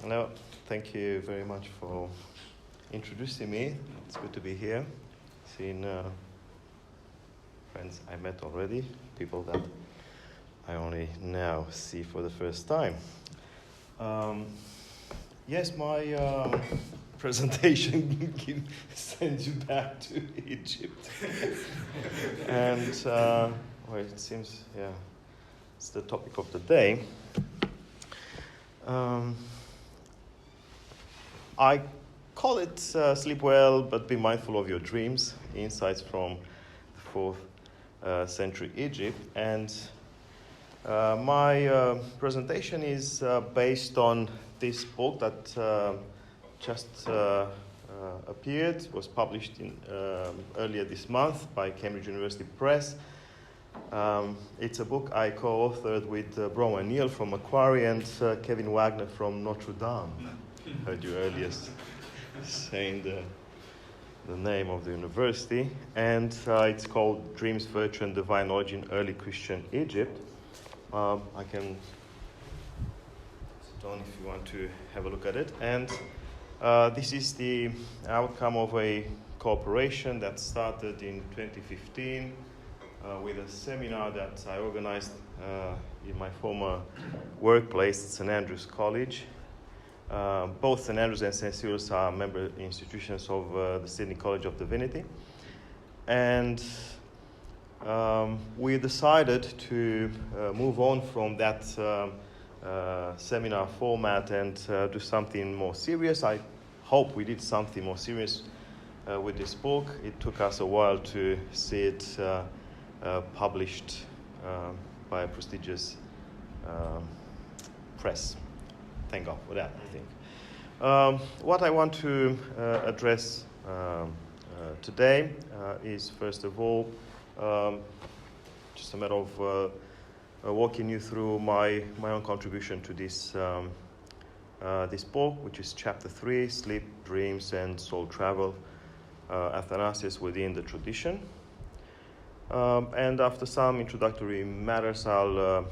No, thank you very much for introducing me. It's good to be here. Seeing friends I met already, people that I only now see for the first time. Yes, my presentation sends you back to Egypt. And it seems, it's the topic of the day. I call it Sleep Well, but be mindful of your dreams, insights from the 4th century Egypt. And my presentation is based on this book that just appeared, was published earlier this month by Cambridge University Press. It's a book I co-authored with Brom and Neil from Macquarie and Kevin Wagner from Notre Dame. Heard you earlier saying the name of the university. And it's called Dreams, Virtue and Divine Knowledge in Early Christian Egypt. I can sit down if you want to have a look at it. And this is the outcome of a cooperation that started in 2015 with a seminar that I organized in my former workplace, St. Andrew's College. Both St. Andrews and St. Cyrill's are member institutions of the Sydney College of Divinity. And we decided to move on from that seminar format and do something more serious. I hope we did something more serious with this book. It took us a while to see it published by a prestigious press. Thank God for that, I think. What I want to address today is, first of all, just a matter of walking you through my own contribution to this book, which is chapter 3, Sleep, Dreams, and Soul Travel, Athanasius within the tradition. And after some introductory matters, I'll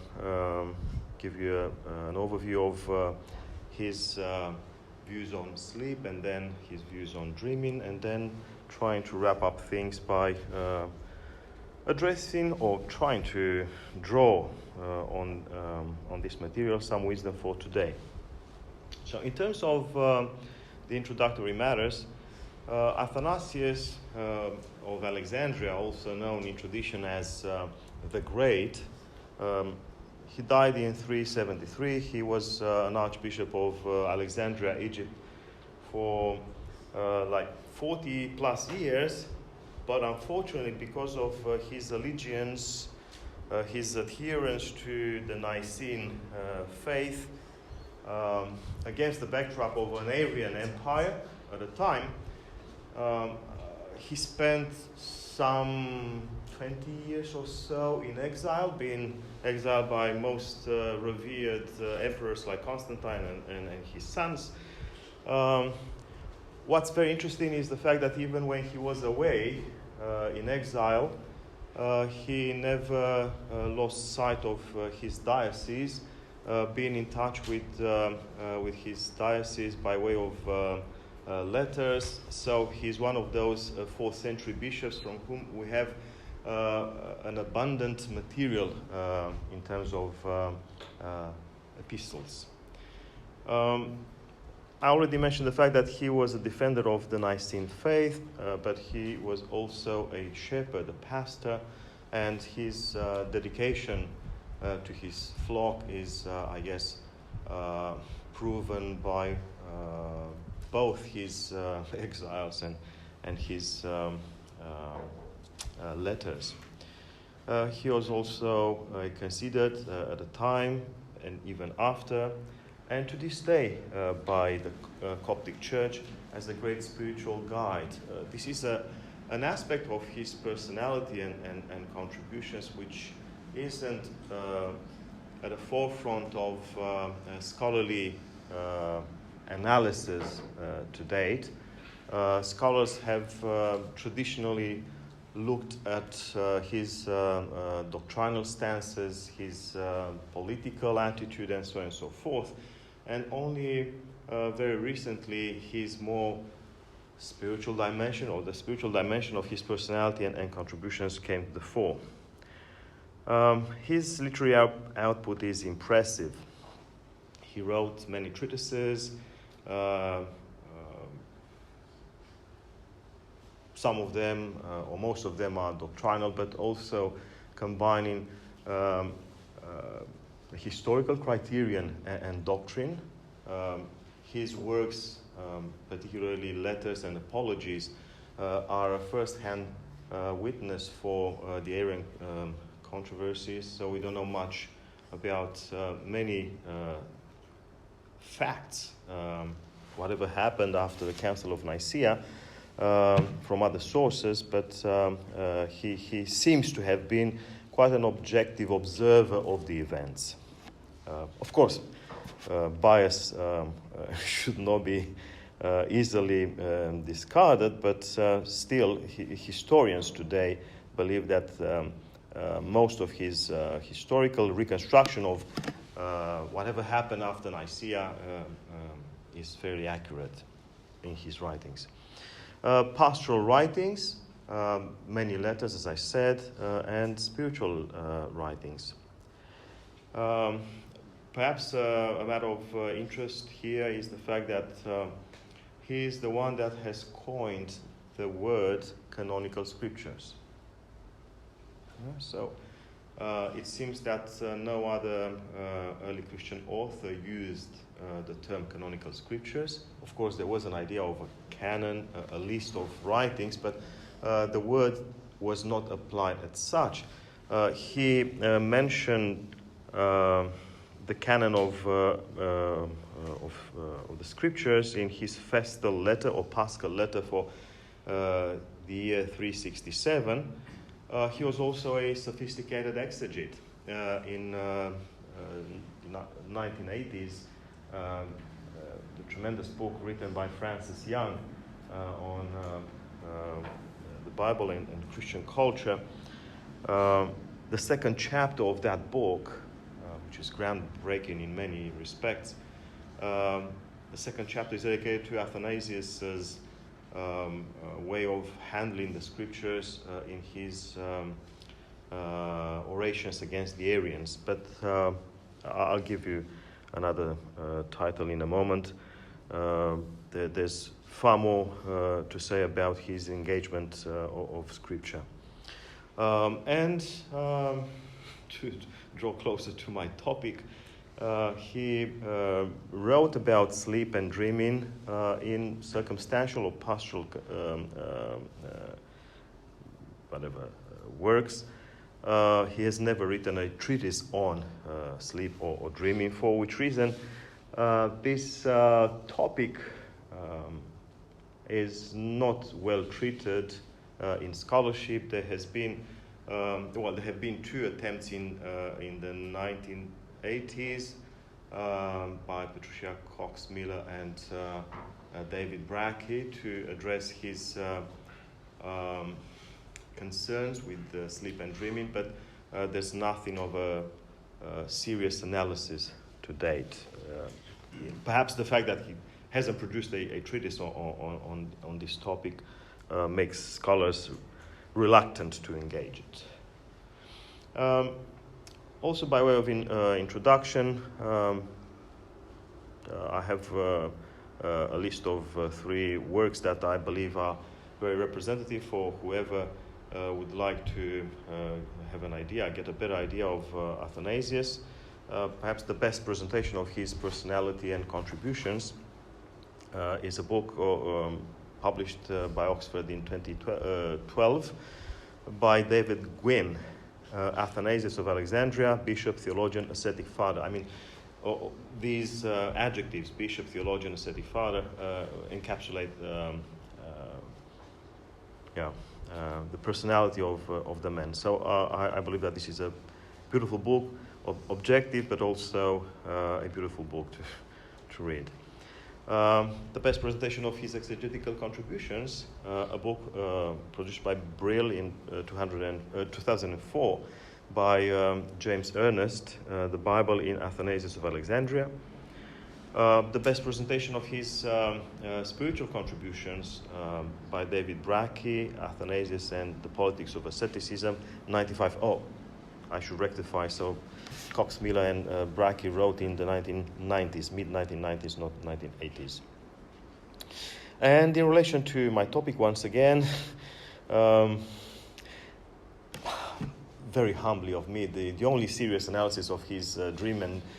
give you an overview of his views on sleep and then his views on dreaming, and then trying to wrap up things by addressing or trying to draw on this material some wisdom for today. So in terms of the introductory matters, Athanasius of Alexandria, also known in tradition as the Great, he died in 373. He was an archbishop of Alexandria, Egypt, for 40 plus years, but unfortunately, because of his allegiance, his adherence to the Nicene faith, against the backdrop of an Arian empire at the time, he spent some 20 years or so in exile, being exiled by most revered emperors like Constantine and his sons. What's very interesting is the fact that even when he was away in exile, he never lost sight of his diocese, being in touch with his diocese by way of letters. So he's one of those 4th century bishops from whom we have an abundant material in terms of epistles. I already mentioned the fact that he was a defender of the Nicene faith, but he was also a shepherd, a pastor, and his dedication to his flock is, proven by both his exiles and his letters. He was also considered at the time and even after, and to this day, by the Coptic Church as a great spiritual guide. This is an aspect of his personality and contributions which isn't at the forefront of scholarly analysis to date. Scholars have traditionally looked at his doctrinal stances, his political attitude, and so on and so forth, and only very recently his more spiritual dimension, or the spiritual dimension of his personality and contributions came to the fore. His literary output is impressive. He wrote many treatises. Some of them, or most of them, are doctrinal, but also combining historical criterion and doctrine. His works, particularly letters and apologies, are a first-hand witness for the Arian controversies. So we don't know much about many facts, whatever happened after the Council of Nicaea, from other sources, but he seems to have been quite an objective observer of the events. Of course, bias should not be easily discarded, but still historians today believe that most of his historical reconstruction of whatever happened after Nicaea is fairly accurate in his writings. Pastoral writings, many letters, as I said, and spiritual writings. Perhaps a matter of interest here is the fact that he is the one that has coined the word canonical scriptures. So it seems that no other early Christian author used the term canonical scriptures. Of course, there was an idea of a canon, a list of writings, but the word was not applied as such. He mentioned the canon of the scriptures in his festal letter or paschal letter for the year 367. He was also a sophisticated exegete. In the 1980s, the tremendous book written by Francis Young on the Bible and Christian culture, the second chapter of that book, which is groundbreaking in many respects, the second chapter is dedicated to Athanasius' way of handling the scriptures in his orations against the Arians. But I'll give you another title in a moment. There's far more to say about his engagement of scripture. And to draw closer to my topic, he wrote about sleep and dreaming in circumstantial or pastoral works. He has never written a treatise on sleep or dreaming, for which reason this topic is not well treated in scholarship. There has been there have been two attempts in the 1980s by Patricia Cox Miller and David Brackey to address his concerns with sleep and dreaming, but there's nothing of a serious analysis to date. Perhaps the fact that he hasn't produced a treatise on this topic makes scholars reluctant to engage it. Also, by way of introduction, I have a list of 3 works that I believe are very representative for whoever would like to have an idea, get a better idea of Athanasius. Perhaps the best presentation of his personality and contributions is a book published by Oxford in 2012 by David Gwynn, Athanasius of Alexandria, bishop, theologian, ascetic father. I mean, these adjectives, bishop, theologian, ascetic father, encapsulate the personality of the man. So I believe that this is a beautiful book, objective, but also a beautiful book to read. The best presentation of his exegetical contributions, a book produced by Brill in 2004 by James Ernest, The Bible in Athanasius of Alexandria. The best presentation of his spiritual contributions by David Brackey, Athanasius, and the Politics of Asceticism, 95. Oh, I should rectify. So Cox, Miller, and Brackey wrote in the 1990s, mid-1990s, not 1980s. And in relation to my topic, once again, very humbly of me, the only serious analysis of his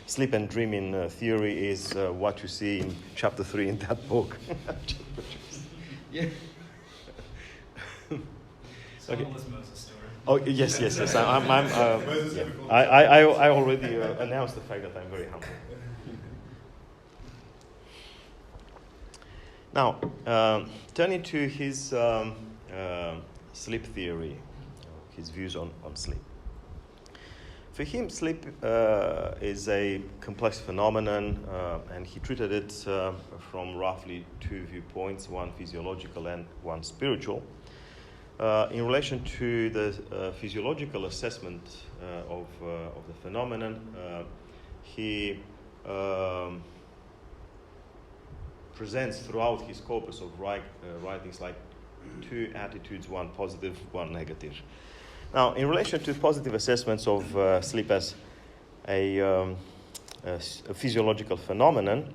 sleep and dreaming theory is what you see in chapter 3 in that book. Yeah. Okay. Oh yes. I already announced the fact that I'm very humble. Now, turning to his sleep theory, his views on sleep. For him, sleep is a complex phenomenon, and he treated it from roughly two viewpoints, one physiological and one spiritual. In relation to the physiological assessment of the phenomenon, he presents throughout his corpus of writings like two attitudes, one positive, one negative. Now, in relation to positive assessments of sleep as a physiological phenomenon,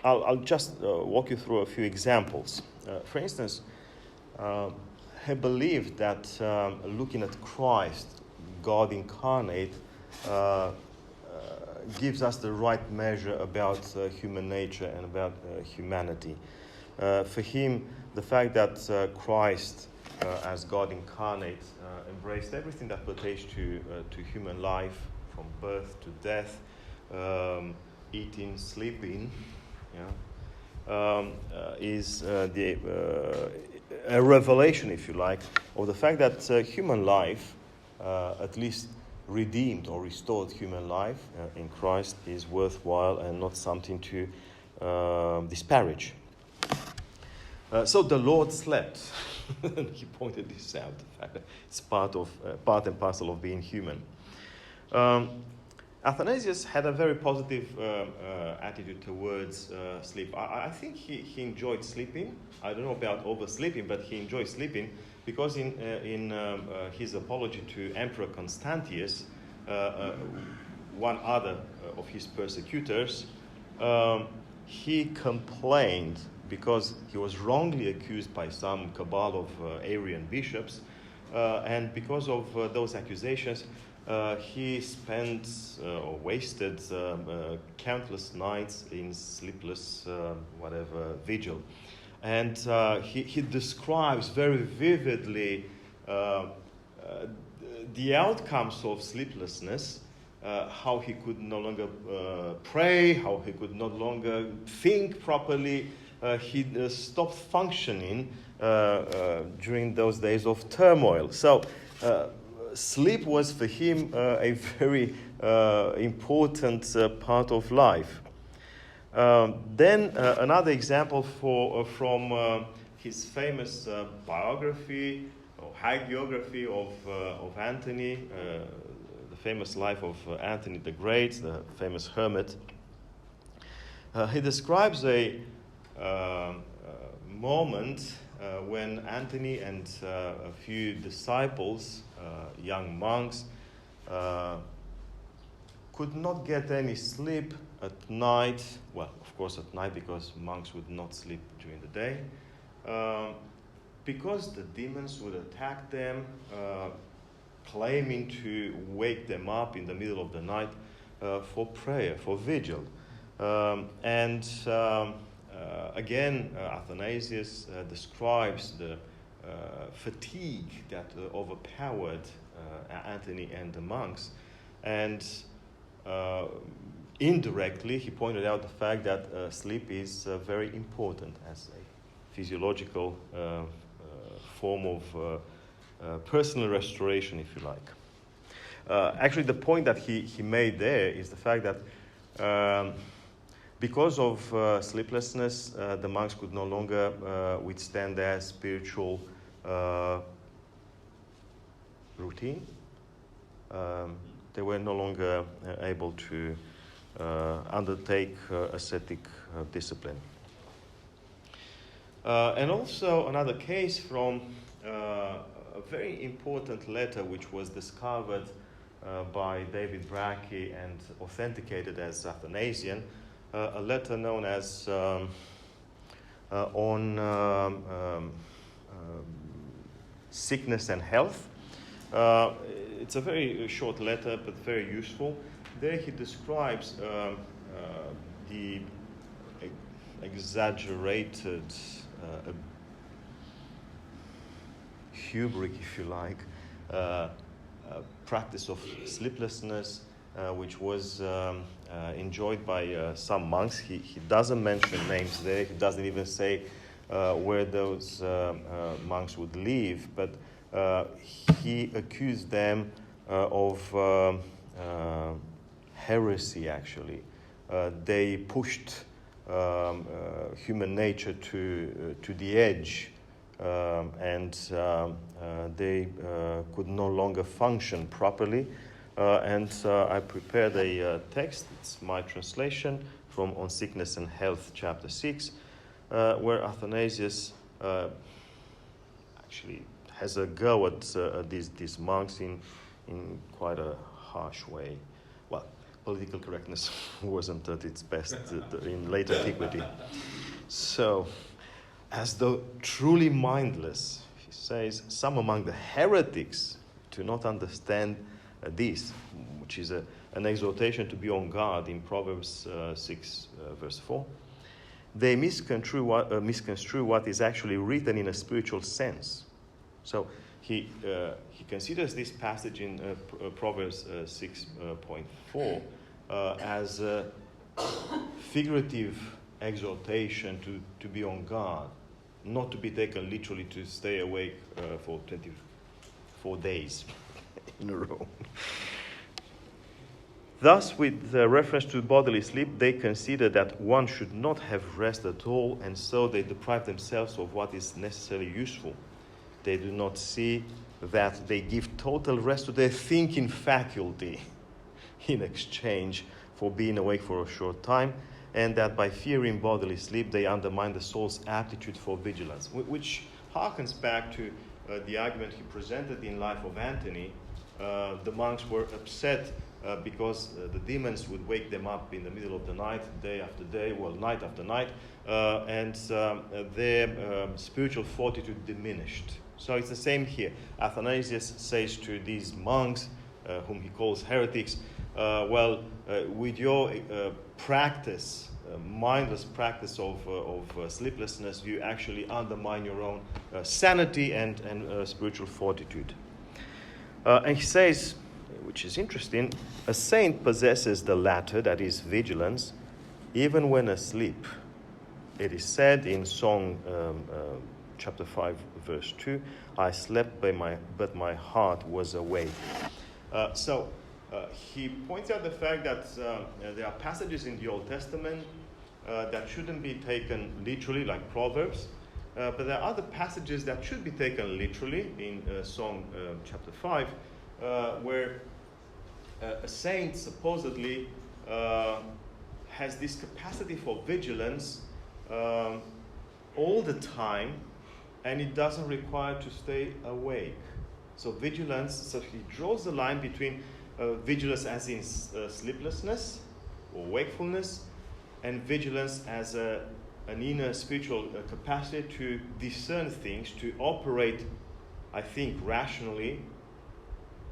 I'll just walk you through a few examples. For instance, he believed that looking at Christ, God incarnate, gives us the right measure about human nature and about humanity. For him, the fact that Christ, as God incarnate, embraced everything that pertains to human life, from birth to death, eating, sleeping, is a revelation, if you like, of the fact that human life, at least redeemed or restored human life in Christ, is worthwhile and not something to disparage. So the Lord slept. He pointed this out, the fact that it's part and parcel of being human. Athanasius had a very positive attitude towards sleep. I think he enjoyed sleeping. I don't know about oversleeping, but he enjoyed sleeping because in his apology to Emperor Constantius, one other of his persecutors, he complained because he was wrongly accused by some cabal of Arian bishops, and because of those accusations, he spent or wasted countless nights in sleepless vigil. And he describes very vividly the outcomes of sleeplessness, how he could no longer pray, how he could no longer think properly. He stopped functioning during those days of turmoil. So sleep was for him a very important part of life. Then another example from his famous biography or hagiography of Antony, the famous life of Antony the Great, the famous hermit. He describes a moment when Antony and a few disciples, young monks, could not get any sleep at night. Well, of course at night, because monks would not sleep during the day. Because the demons would attack them, claiming to wake them up in the middle of the night for prayer, for vigil. Again, Athanasius describes the fatigue that overpowered Antony and the monks, and indirectly he pointed out the fact that sleep is very important as a physiological form of personal restoration, if you like. Actually, the point that he made there is the fact that because of sleeplessness, the monks could no longer withstand their spiritual routine. They were no longer able to undertake ascetic discipline. And also another case from a very important letter which was discovered by David Brackey and authenticated as Athanasian, a letter known as on sickness and health. It's a very short letter, but very useful. There he describes the exaggerated hubris, if you like, practice of sleeplessness, which was enjoyed by some monks. He doesn't mention names there. He doesn't even say where those monks would live, but he accused them of heresy, actually. They pushed human nature to the edge, and they could no longer function properly. And I prepared a text. It's my translation from On Sickness and Health, chapter 6, where Athanasius actually has a go at these monks in quite a harsh way. Well, political correctness wasn't at its best in late antiquity. So, as though truly mindless, he says, some among the heretics do not understand this, which is an exhortation to be on guard in Proverbs 6, verse 4. They misconstrue what is actually written in a spiritual sense. So he considers this passage in Proverbs 6.4 as a figurative exhortation to be on guard, not to be taken literally, to stay awake for 24 days in a row. Thus, with reference to bodily sleep, they consider that one should not have rest at all, and so they deprive themselves of what is necessarily useful. They do not see that they give total rest to their thinking faculty in exchange for being awake for a short time, and that by fearing bodily sleep, they undermine the soul's aptitude for vigilance, which harkens back to the argument he presented in Life of Antony. The monks were upset because the demons would wake them up in the middle of the night, day after day, well, night after night, and their spiritual fortitude diminished. So it's the same here. Athanasius says to these monks, whom he calls heretics, with your practice, mindless practice of sleeplessness, you actually undermine your own sanity and spiritual fortitude. And he says, which is interesting, a saint possesses the latter, that is vigilance, even when asleep. It is said in Song chapter 5, verse 2, I slept, but my heart was awake. So he points out the fact that there are passages in the Old Testament that shouldn't be taken literally, like Proverbs, but there are other passages that should be taken literally in Song chapter 5, where a saint supposedly has this capacity for vigilance all the time, and it doesn't require to stay awake. So vigilance, so he draws the line between vigilance as in sleeplessness or wakefulness, and vigilance as an inner spiritual capacity to discern things, to operate, I think, rationally,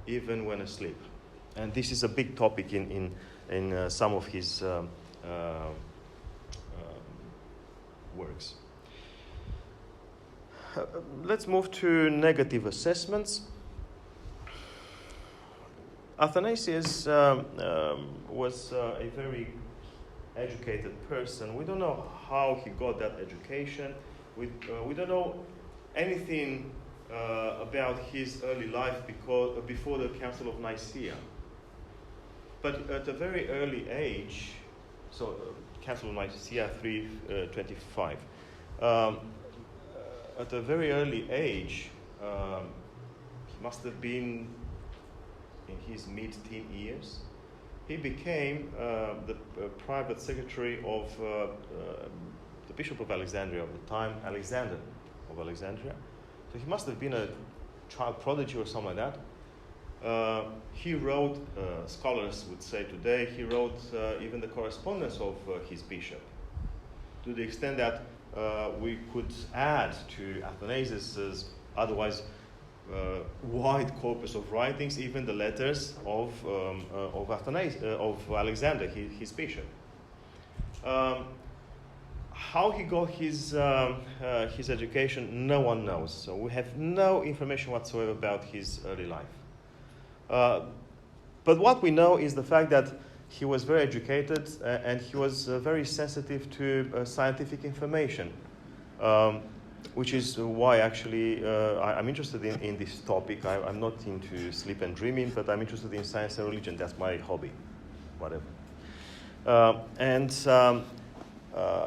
even when asleep. And this is a big topic in some of his works. Let's move to negative assessments. Athanasius was a very educated person. We don't know how he got that education. We don't know anything about his early life before the Council of Nicaea. But at a very early age, so Council of Nicaea 325, at a very early age, he must have been in his mid-teen years. he became the private secretary of the Bishop of Alexandria of the time, Alexander of Alexandria. So he must have been a child prodigy or something like that. He wrote, scholars would say today, he wrote even the correspondence of his bishop, to the extent that we could add to Athanasius's otherwise wide corpus of writings, even the letters of Alexander, his bishop. How he got his education, no one knows. So we have no information whatsoever about his early life. But what we know is the fact that he was very educated and he was very sensitive to scientific information, which is why actually I'm interested in this topic. I'm not into sleep and dreaming, but I'm interested in science and religion. That's my hobby, whatever.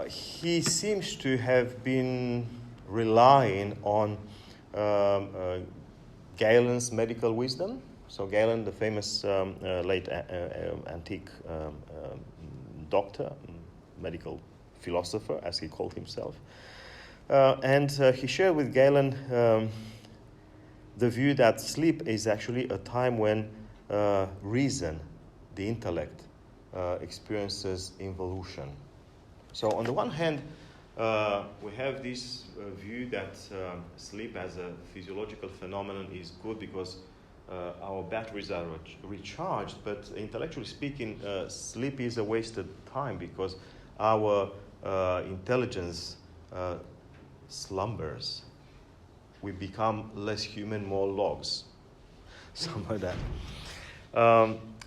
He seems to have been relying on Galen's medical wisdom. So Galen, the famous late antique doctor, medical philosopher, as he called himself. And he shared with Galen the view that sleep is actually a time when reason, the intellect, experiences involution. So on the one hand, we have this view that sleep as a physiological phenomenon is good because our batteries are recharged, but intellectually speaking, sleep is a wasted time because our intelligence slumbers. We become less human, more logs. Something like that.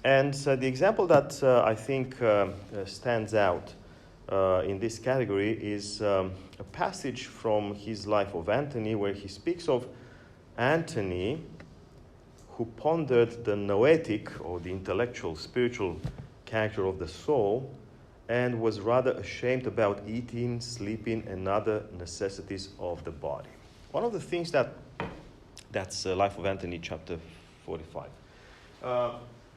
The example that I think stands out in this category is a passage from his life of Antony, where he speaks of Antony, who pondered the noetic, or the intellectual, spiritual character of the soul, and was rather ashamed about eating, sleeping, and other necessities of the body. One of the things that's Life of Antony, chapter 45.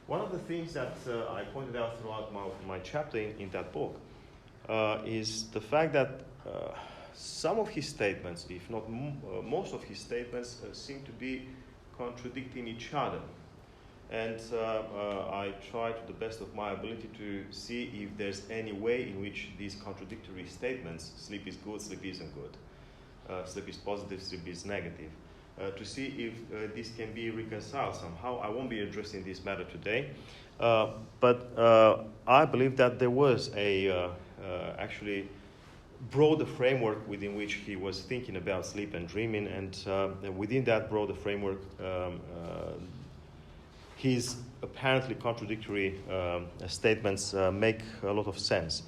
One of the things that I pointed out throughout my chapter in that book is the fact that some of his statements, if not most of his statements, seem to be contradicting each other. And I try to the best of my ability to see if there's any way in which these contradictory statements, sleep is good, sleep isn't good, sleep is positive, sleep is negative, to see if this can be reconciled somehow. I won't be addressing this matter today, but I believe that there was a actually broader framework within which he was thinking about sleep and dreaming, and within that broader framework, his apparently contradictory statements make a lot of sense.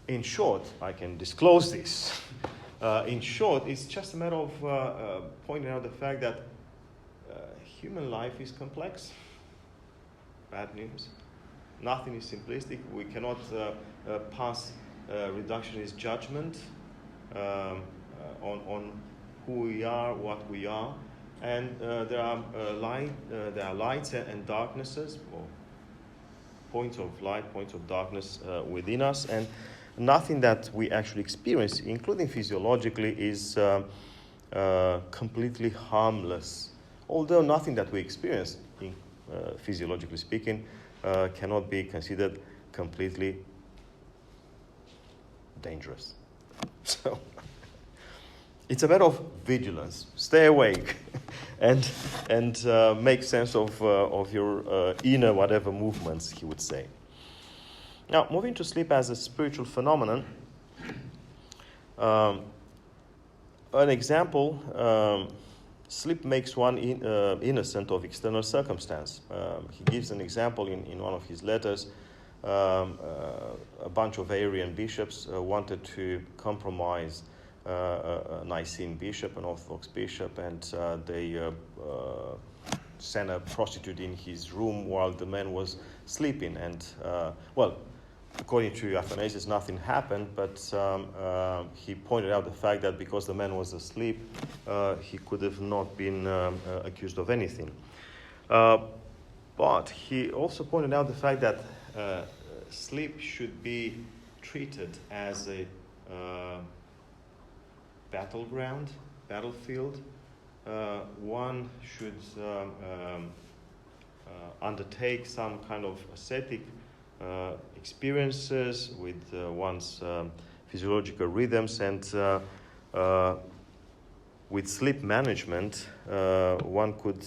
In short, I can disclose this. In short, it's just a matter of pointing out the fact that human life is complex. Bad news. Nothing is simplistic. We cannot pass reductionist judgment on who we are, what we are. And there are lights and darknesses, or points of light, points of darkness within us, and nothing that we actually experience, including physiologically, is completely harmless. Although nothing that we experience, physiologically speaking, cannot be considered completely dangerous. So it's a matter of vigilance. Stay awake, and make sense of your inner whatever movements, he would say. Now, moving to sleep as a spiritual phenomenon. An example: sleep makes one innocent of external circumstance. He gives an example in one of his letters. A bunch of Arian bishops wanted to compromise a Nicene bishop, an Orthodox bishop, and they sent a prostitute in his room while the man was sleeping. And, according to Athanasius, nothing happened, but he pointed out the fact that because the man was asleep, he could have not been accused of anything. But he also pointed out the fact that sleep should be treated as a battlefield. One should undertake some kind of ascetic experiences with one's physiological rhythms, and with sleep management, one could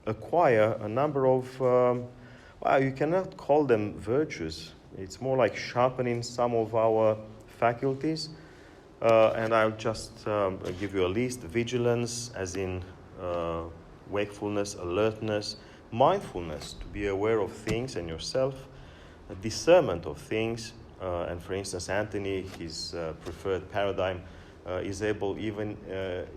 acquire a number of, you cannot call them virtues. It's more like sharpening some of our faculties. And I'll just give you a list. Vigilance, as in wakefulness, alertness, mindfulness, to be aware of things and yourself, discernment of things, and for instance, Antony, his preferred paradigm, is able even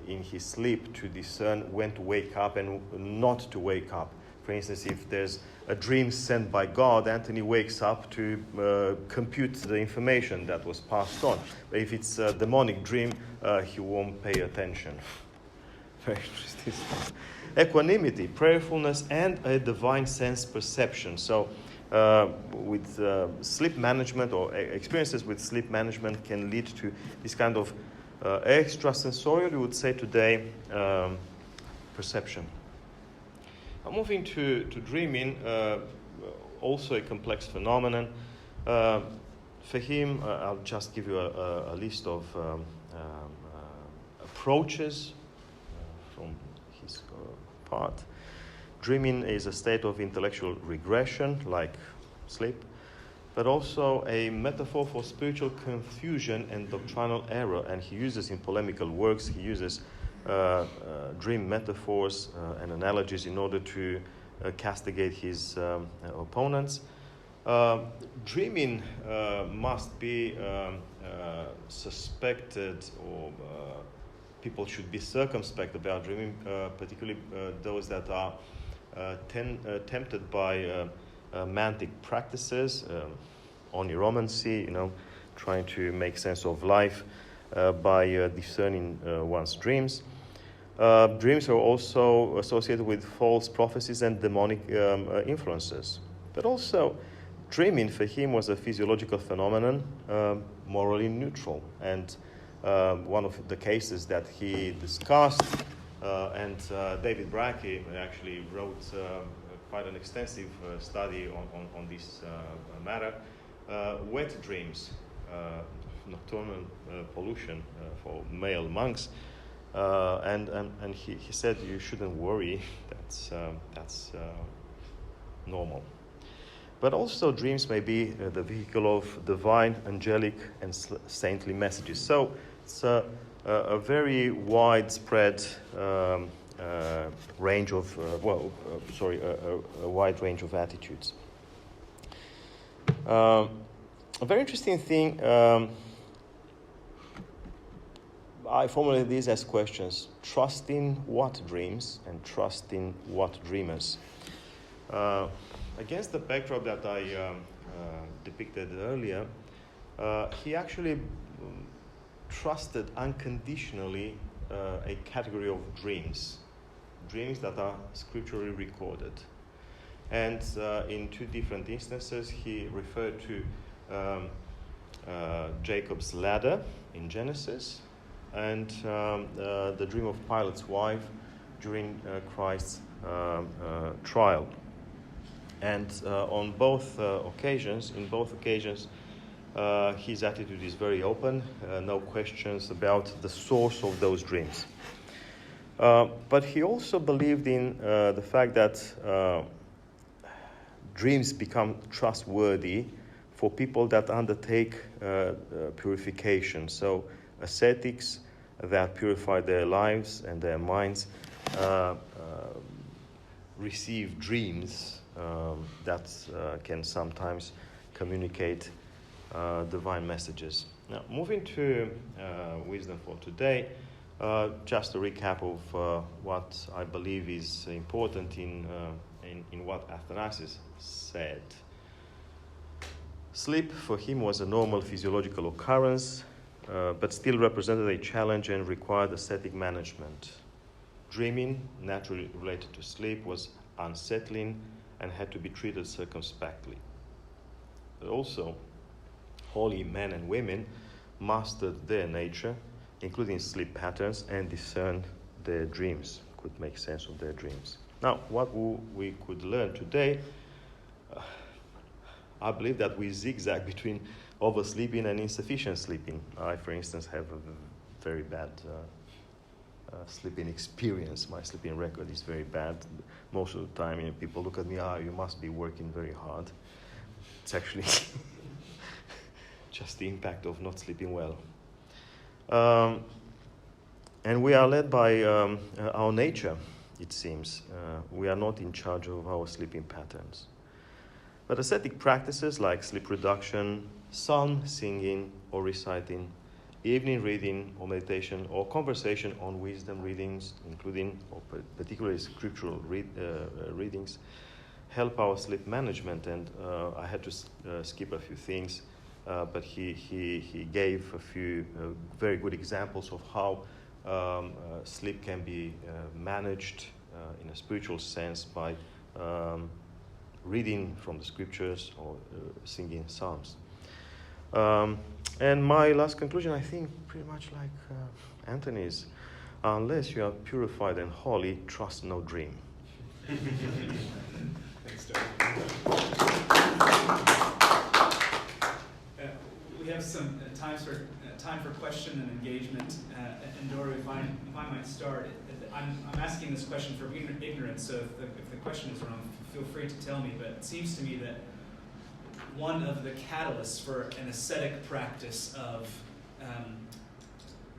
in his sleep to discern when to wake up and not to wake up. For instance, if there's a dream sent by God, Antony wakes up to compute the information that was passed on. But if it's a demonic dream, he won't pay attention. Very interesting stuff. Equanimity, prayerfulness, and a divine sense perception. So with sleep management, or experiences with sleep management, can lead to this kind of extrasensorial, we would say today, perception. Moving to dreaming, also a complex phenomenon. For him, I'll just give you a list of approaches from his part. Dreaming is a state of intellectual regression, like sleep, but also a metaphor for spiritual confusion and doctrinal error. And he uses, in polemical works, he uses dream metaphors and analogies in order to castigate his opponents. Dreaming must be suspected, or people should be circumspect about dreaming, particularly those that are tempted by mantic practices, oneiromancy, trying to make sense of life by discerning one's dreams. Dreams are also associated with false prophecies and demonic influences. But also, dreaming for him was a physiological phenomenon, morally neutral. And one of the cases that he discussed, and David Brackey actually wrote quite an extensive study on this matter, wet dreams, nocturnal pollution for male monks, and he said you shouldn't worry, that's normal. But also dreams may be the vehicle of divine, angelic, and saintly messages. So it's a very widespread range of a wide range of attitudes. A very interesting thing. I formulate these as questions: trusting what dreams and trusting what dreamers. Against the backdrop that I depicted earlier, he actually trusted unconditionally a category of dreams that are scripturally recorded. And in two different instances, he referred to Jacob's ladder in Genesis, and the dream of Pilate's wife during Christ's trial. And in both occasions, his attitude is very open, no questions about the source of those dreams. But he also believed in the fact that dreams become trustworthy for people that undertake purification. So ascetics that purify their lives and their minds receive dreams that can sometimes communicate divine messages. Now, moving to wisdom for today, just a recap of what I believe is important in what Athanasius said. Sleep for him was a normal physiological occurrence, but still represented a challenge and required ascetic management. dreaming, naturally related to sleep, was unsettling and had to be treated circumspectly. But also, holy men and women mastered their nature, including sleep patterns, and discerned their dreams, could make sense of their dreams. Now, what we could learn today, I believe that we zigzag between oversleeping and insufficient sleeping. I, for instance, have a very bad sleeping experience. My sleeping record is very bad. Most of the time, people look at me, you must be working very hard. It's actually just the impact of not sleeping well. And we are led by our nature, it seems. We are not in charge of our sleeping patterns. But ascetic practices like sleep reduction, psalm singing or reciting, evening reading or meditation, or conversation on wisdom readings, including or particularly scriptural readings, help our sleep management. And I had to skip a few things, but he gave a few very good examples of how sleep can be managed in a spiritual sense by reading from the scriptures or singing psalms. And my last conclusion, I think, pretty much like Antony's: unless you are purified and holy, trust no dream. Thanks, Doug. We have some time for question and engagement. And Dora, if I might start, I'm asking this question from ignorance, so if the question is wrong, feel free to tell me, but it seems to me that one of the catalysts for an ascetic practice of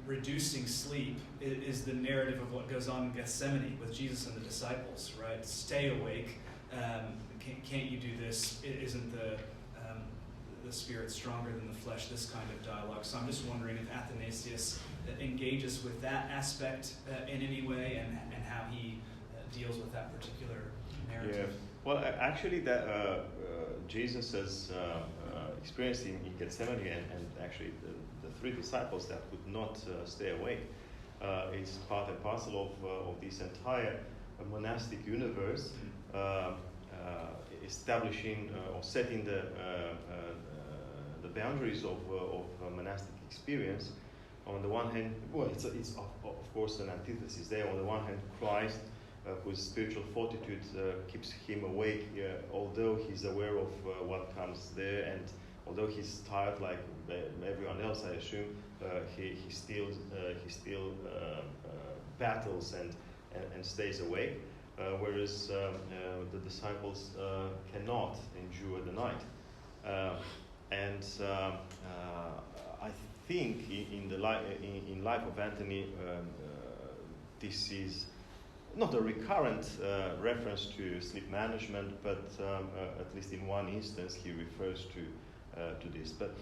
reducing sleep is the narrative of what goes on in Gethsemane with Jesus and the disciples, right? Stay awake. Can't you do this? Isn't the spirit stronger than the flesh? This kind of dialogue. So I'm just wondering if Athanasius engages with that aspect in any way, and how he deals with that particular narrative. Yeah. Well, actually, that Jesus has experienced in Gethsemane, and actually the three disciples that could not stay awake, is part and parcel of this entire monastic universe, establishing or setting the boundaries of monastic experience. On the one hand, well, it's of course an antithesis there. On the one hand, Christ, whose spiritual fortitude keeps him awake, although he's aware of what comes there, and although he's tired like everyone else, I assume, he still battles and stays awake, whereas the disciples cannot endure the night. And I think in life of Antony, this is not a recurrent reference to sleep management, but at least in one instance he refers to this. But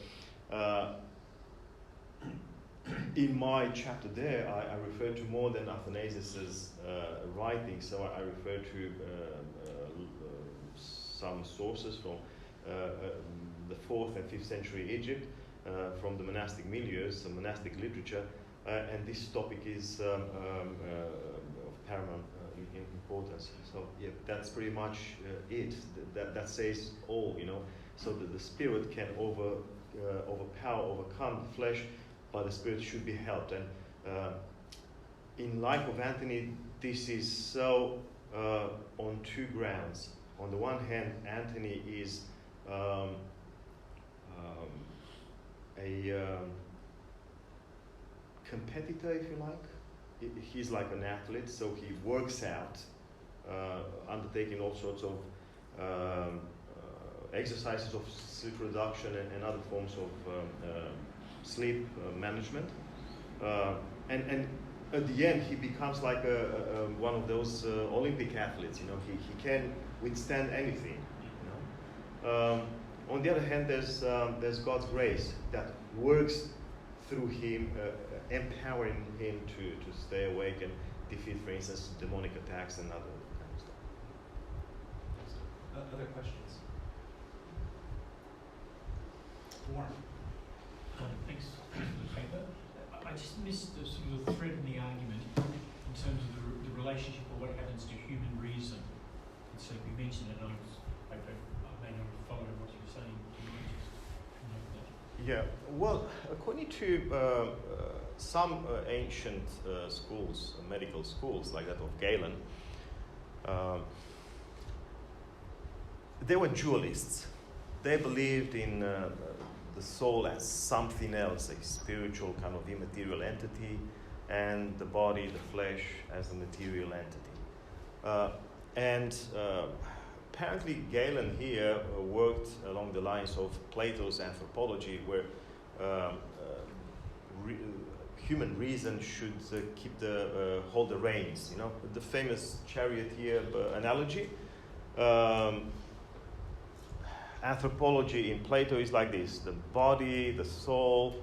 in my chapter there, I refer to more than Athanasius's writings. So I refer to some sources from the 4th and 5th century Egypt, from the monastic milieus, the monastic literature, and this topic is of paramount importance. So yeah, that's pretty much it. That says all, So that the spirit can overcome the flesh, but the spirit should be helped. And in life of Antony, this is so on two grounds. On the one hand, Antony is a competitor, if you like. He's like an athlete, so he works out, undertaking all sorts of exercises of sleep reduction and other forms of sleep management. And at the end, he becomes like one of those Olympic athletes. He can withstand anything. On the other hand, there's God's grace that works through him, empowering him to stay awake and defeat, for instance, demonic attacks and other kind of stuff. Other questions? Warren. Thanks for the paper. I just missed the sort of thread in the argument in terms of the relationship or what happens to human reason. And so you mentioned it, and I may not have followed what you were saying. Can you just note that? Yeah, well, according to some ancient schools, medical schools like that of Galen, they were dualists. They believed in the soul as something else, a spiritual kind of immaterial entity, and the body, the flesh, as a material entity. Apparently Galen here worked along the lines of Plato's anthropology, where human reason should hold the reins. You know, the famous charioteer analogy. Anthropology in Plato is like this: the body, the soul,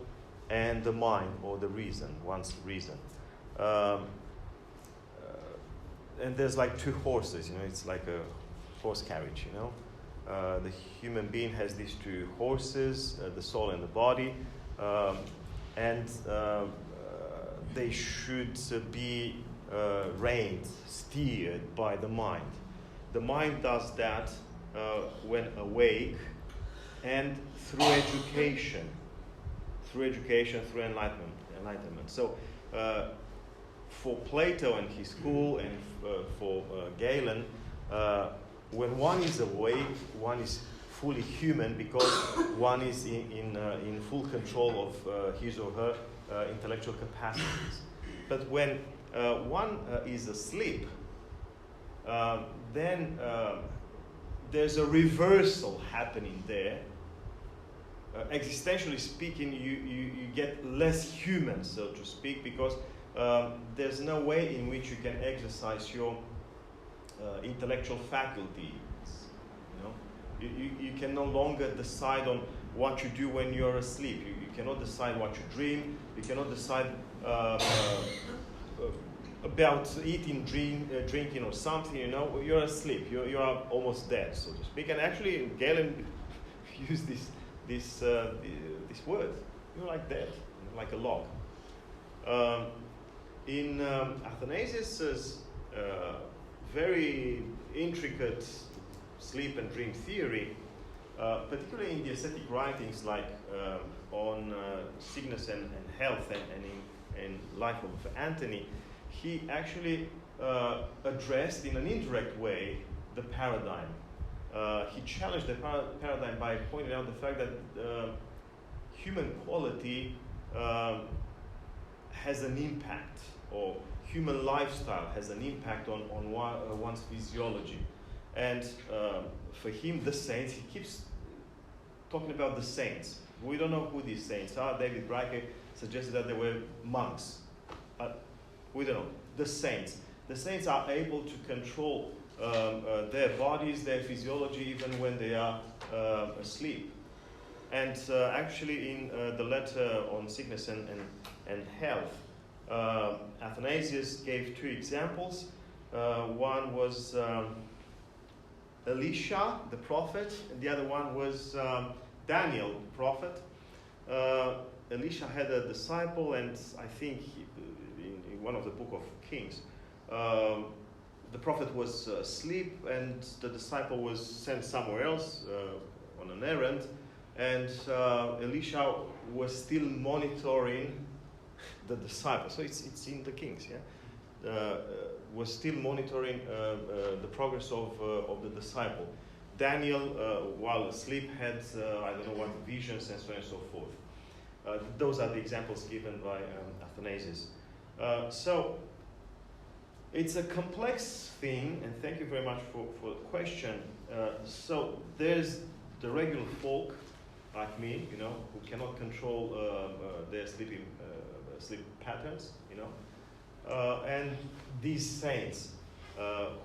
and the mind, or the reason, one's reason. And there's like two horses, you know, it's like a horse carriage, you know. The human being has these two horses, the soul and the body, and they should be reined, steered by the mind. The mind does that when awake and through education, through enlightenment. So for Plato and his school, and for Galen, when one is awake, one is fully human because one is in full control of his or her intellectual capacities. But when one is asleep, then there's a reversal happening there. Existentially speaking, you get less human, so to speak, because there's no way in which you can exercise your intellectual faculties. You know, you can no longer decide on what you do when you're asleep. You cannot decide what you dream. You cannot decide about eating, drinking, or something. You know, you're asleep. You are almost dead, so to speak. And actually, Galen used this word. You're like dead, like a log. In Athanasius' very intricate sleep and dream theory, particularly in the ascetic writings like on sickness and health and in life of Antony, he actually addressed in an indirect way the paradigm. He challenged the paradigm by pointing out the fact that human quality has an impact, or human lifestyle has an impact on one's physiology. And for him, the saints, he keeps talking about the saints. We don't know who these saints are. David Braque suggested that they were monks. We don't know. The saints. The saints are able to control their bodies, their physiology, even when they are asleep. And actually in the letter on sickness and health, Athanasius gave two examples. One was Elisha, the prophet, and the other one was Daniel, the prophet. Elisha had a disciple, and I think in one of the book of Kings, the prophet was asleep, and the disciple was sent somewhere else on an errand, and Elisha was still monitoring the disciple. So it's in the Kings, yeah. Was still monitoring the progress of the disciple. Daniel, while asleep, had I don't know what visions and so on and so forth. Those are the examples given by Athanasius. So it's a complex thing, and thank you very much for the question. So there's the regular folk like me, you know, who cannot control their sleep patterns, you know, and these saints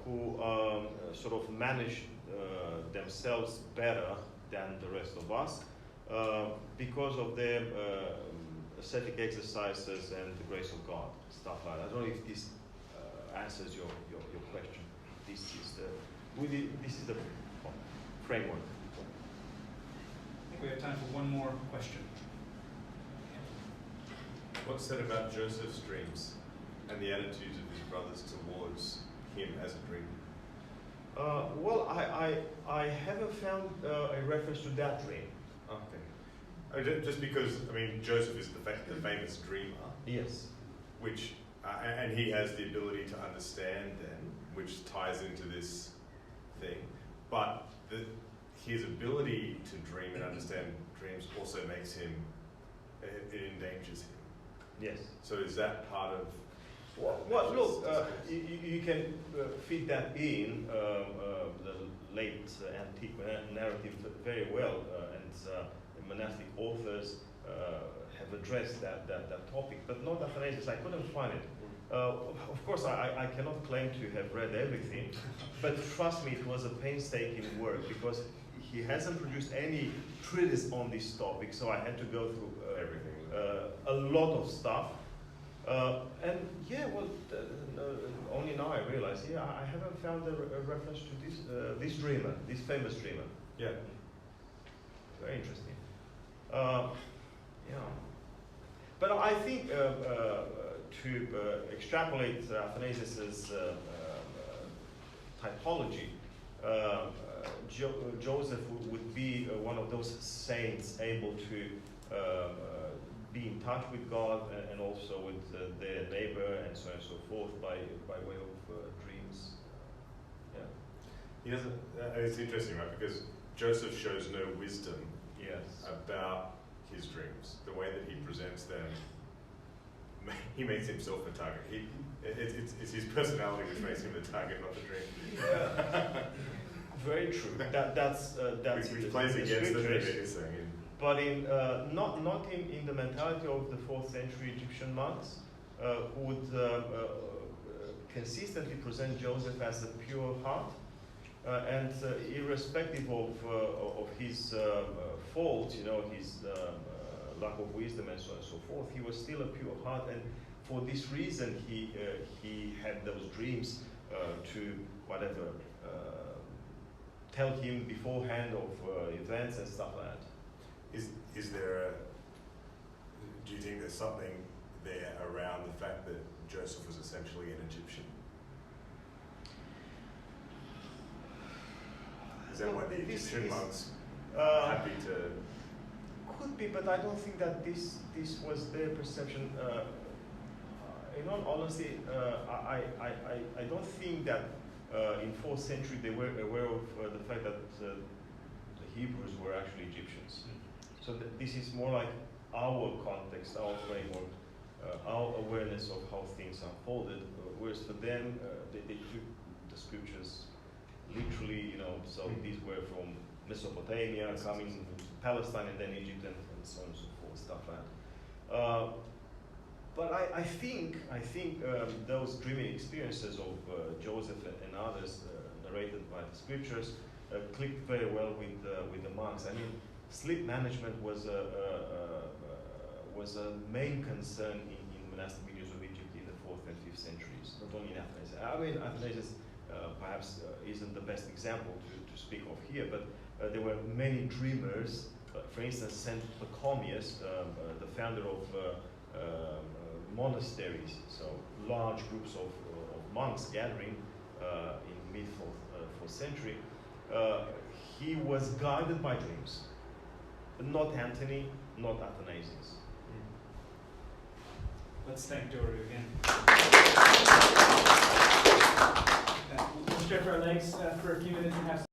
who sort of manage themselves better than the rest of us because of their ascetic exercises and the grace of God, stuff like that. I don't know if this answers your question. This is the framework. I think we have time for one more question. What's said about Joseph's dreams? and the attitudes of his brothers towards him as a dreamer? Well, I haven't found a reference to that dream. Okay. Just because, I mean, Joseph is the famous dreamer. Yes. Which, and he has the ability to understand them, which ties into this thing. But his ability to dream and understand dreams also makes him, it endangers him. Yes. So is that part of... Well, look, you can fit that in the late antique narrative very well, and monastic authors have addressed that topic, but not Athanasius. I couldn't find it. Of course, I cannot claim to have read everything, but trust me, it was a painstaking work because he hasn't produced any treatise on this topic, so I had to go through everything, a lot of stuff. And yeah, well, only now I realize, I haven't found a reference to this dreamer, this famous dreamer. Yeah. Very interesting. Yeah. But I think to extrapolate Athanasius's typology, Joseph would be one of those saints able to be in touch with God and also with their neighbor and so on and so forth by way of dreams. Yeah. He doesn't. It's interesting, right? Because Joseph shows no wisdom about his dreams. The way that he presents them, he makes himself the target. It's his personality which makes him the target, not the dream. Very true. That's which plays against the thing that you're saying. But in not in the mentality of the 4th century Egyptian monks, who would consistently present Joseph as a pure heart, and irrespective of his faults, his lack of wisdom and so on and so forth, he was still a pure heart, and for this reason he had those dreams to whatever tell him beforehand of events and stuff like that. Is there do you think there's something there around the fact that Joseph was essentially an Egyptian? Is that why the Egyptian monks are happy to... Could be, but I don't think that this was their perception. In all honesty, I don't think that in 4th century they were aware of the fact that the Hebrews were actually Egyptians. So this is more like our context, our framework, our awareness of how things unfolded, whereas for them, they took the scriptures literally, so these were from Mesopotamia, coming to Palestine and then Egypt and so on and so forth, stuff like that. But I think those dreaming experiences of Joseph and others narrated by the scriptures clicked very well with the monks. I mean, sleep management was a main concern in monastic milieus of Egypt in the 4th and 5th centuries, not only in Athanasius. I mean, Athanasius perhaps isn't the best example to speak of here, but there were many dreamers. For instance, St. Pachomius, the founder of monasteries, so large groups of monks gathering in mid-4th century, he was guided by dreams. Not Antony, not Athanasius. Let's thank Doru again. We'll stretch our legs for a few minutes and have